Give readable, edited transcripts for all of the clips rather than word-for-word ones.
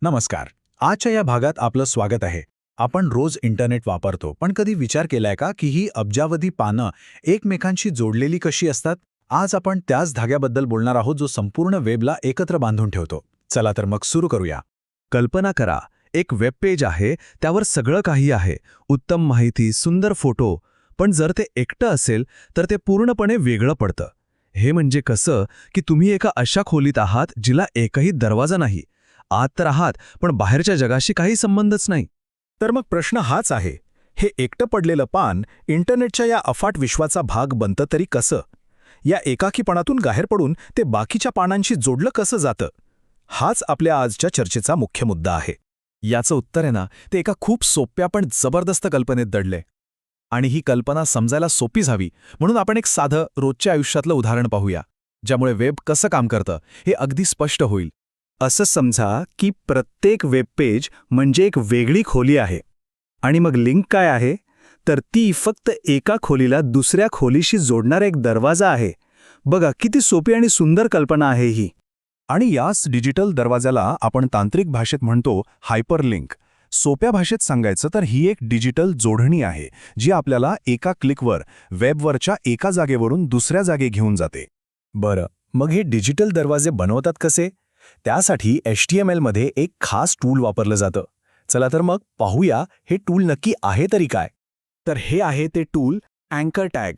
नमस्कार. आजच्या या भागात आपलं स्वागत आहे. आपण रोज इंटरनेट वापरतो, पण कधी विचार केलाय का की ही अब्जावधी पानं एकमेकांशी जोडलेली कशी असतात? आज आपण त्याच धाग्याबद्दल बोलणार आहोत जो संपूर्ण वेबला एकत्र बांधून ठेवतो. चला तर मग सुरू करूया. कल्पना करा, एक वेब पेज आहे, त्यावर सगळं काही आहे, उत्तम माहिती, सुंदर फोटो. पण जर ते एकटं असेल तर ते पूर्णपणे वेगळं पडतं. हे म्हणजे कसं की तुम्ही एका अशा खोलीत आहात जिला एकही दरवाजा नाही. आत तर आहात, पण बाहेरच्या जगाशी काही संबंधच नाही. तर मग प्रश्न हाच आहे, हे एकटं पडलेलं पान इंटरनेटच्या या अफाट विश्वाचा भाग बनतं तरी कसं? या एकाकीपणातून बाहेर पडून ते बाकीच्या पानांशी जोडलं कसं जातं? हाच आपल्या आजच्या चर्चेचा मुख्य मुद्दा आहे. याचं उत्तर आहे ना, ते एका खूप सोप्या पण जबरदस्त कल्पनेत दडले. आणि ही कल्पना समजायला सोपी व्हावी म्हणून आपण एक साधं रोजच्या आयुष्यातलं उदाहरण पाहूया, ज्यामुळे वेब कसं काम करतं हे अगदी स्पष्ट होईल. असं समजा की प्रत्येक वेब पेज म्हणजे एक वेगळी खोली आहे. आणि मग लिंक काय आहे? तर ती फक्त एका खोलीला दुसऱ्या खोलीशी जोडणारा एक दरवाजा आहे. बघा किती सोपी आणि सुंदर कल्पना आहे ही. आणि याच डिजिटल दरवाजाला आपण तांत्रिक भाषेत म्हणतो हायपरलिंक. सोप्या भाषेत सांगायचं तर ही एक डिजिटल जोडणी आहे जी आपल्याला एका क्लिकवर वेबवरच्या एका जागेवरून दुसऱ्या जागे घेऊन जाते. बरं, मग हे डिजिटल दरवाजे बनवतात कसे? त्यासाठी HTML मध्ये एक खास टूल वापरलं जातं. चला तर मग पाहूया हे टूल नक्की आहे तरी काय. तर हे आहे ते टूल अँकर टॅग.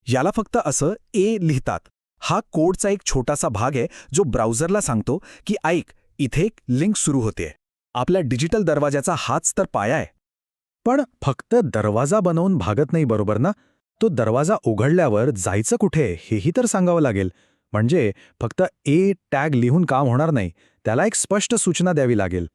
याला फक्त असं ए लिहितात. हा कोडचा एक छोटासा भाग आहे जो ब्राउझरला सांगतो की ऐक, इथे एक लिंक सुरू होते. आपल्या डिजिटल दरवाजाचा हाच तर पाया आहे. पण फक्त दरवाजा बनवून भागत नाही, बरोबर ना? तो दरवाजा उघडल्यावर जायचं कुठे हेही तर सांगावं लागेल. म्हणजे फक्त ए टॅग लिहून काम होणार नाही, त्याला एक स्पष्ट सूचना द्यावी लागेल.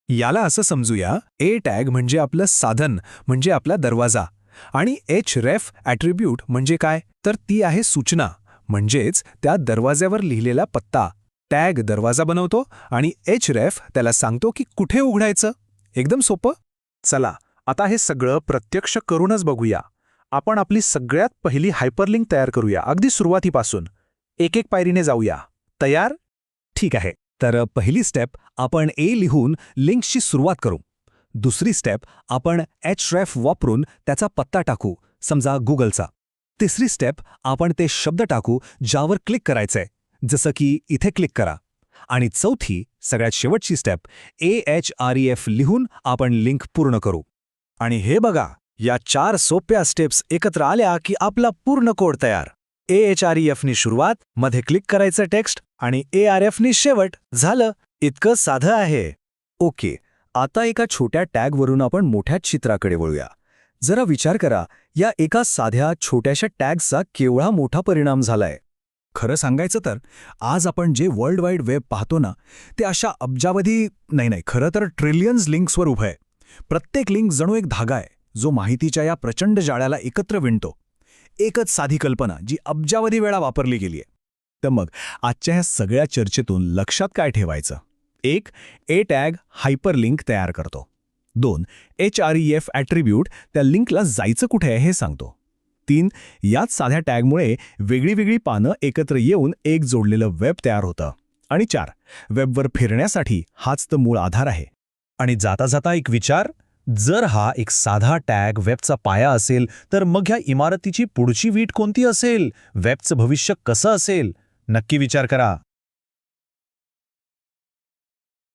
याला असं समजूया, ए टॅग म्हणजे आपलं साधन, म्हणजे आपला दरवाजा. आणि href ॲट्रिब्यूट म्हणजे काय? तर ती आहे सूचना, म्हणजेच त्या दरवाज्यावर लिहिलेला पत्ता. टॅग दरवाजा बनवतो आणि href त्याला सांगतो की कुठे उघडायचं. एकदम सोपं. चला आता हे सगळं प्रत्यक्ष करूनच बघूया. आपण आपली सगळ्यात पहिली हायपरलिंक तयार करूया, अगदी सुरुवातीपासून. एक एक पायरीने जाऊया. तयार? ठीक आहे. तर पहिली स्टेप, आपण ए लिहून लिंक्सची सुरुवात करू. दुसरी स्टेप, आपण href वापरून त्याचा पत्ता टाकू, समजा गुगलचा. तिसरी स्टेप, आपण ते शब्द टाकू ज्यावर क्लिक करायचंय, जसं की इथे क्लिक करा. आणि चौथी, सगळ्यात शेवटची स्टेप, ahref लिहून आपण लिंक पूर्ण करू. आणि हे बघा, या 4 सोप्या स्टेप्स एकत्र आल्या की आपला पूर्ण कोड तयार. ahrefनी सुरुवात, मध्ये क्लिक करायचं टेक्स्ट आणि arfनी शेवट. झालं. इतकं साधं आहे. ओके, आता एका छोट्या टॅगवरून आपण मोठ्या चित्राकडे वळूया. जरा विचार करा, या एका साध्या छोट्याशा टॅगचा केवढा मोठा परिणाम झालाय. खरं सांगायचं तर आज आपण जे वर्ल्ड वाईड वेब पाहतो ना, ते अशा अब्जावधी नाही, खरं तर ट्रिलियन्स लिंक्सवर उभं आहे. प्रत्येक लिंक जणू एक धागा आहे जो माहितीच्या या प्रचंड जाळ्याला एकत्र विणतो. एकच साधी कल्पना जी अब्जावधी वेळा वापरली गेली आहे. तर मग आजच्या ह्या सगळ्या चर्चेतून लक्षात काय ठेवायचं? 1. ए टॅग हायपरलिंक तयार करतो. 2. href ॲट्रिब्यूट त्या लिंकला जायचं कुठे आहे हे सांगतो. 3. याच साध्या टॅगमुळे वेगळी पानं एकत्र येऊन एक जोडलेलं वेब तयार होतं. आणि 4. वेबवर फिरण्यासाठी हाच तर मूळ आधार आहे. आणि जाता जाता एक विचार, जर हा एक साधा टॅग वेबचा पाया असेल तर मग ह्या इमारतीची पुढची वीट कोणती असेल? वेबचं भविष्य कसं असेल? नक्की विचार करा.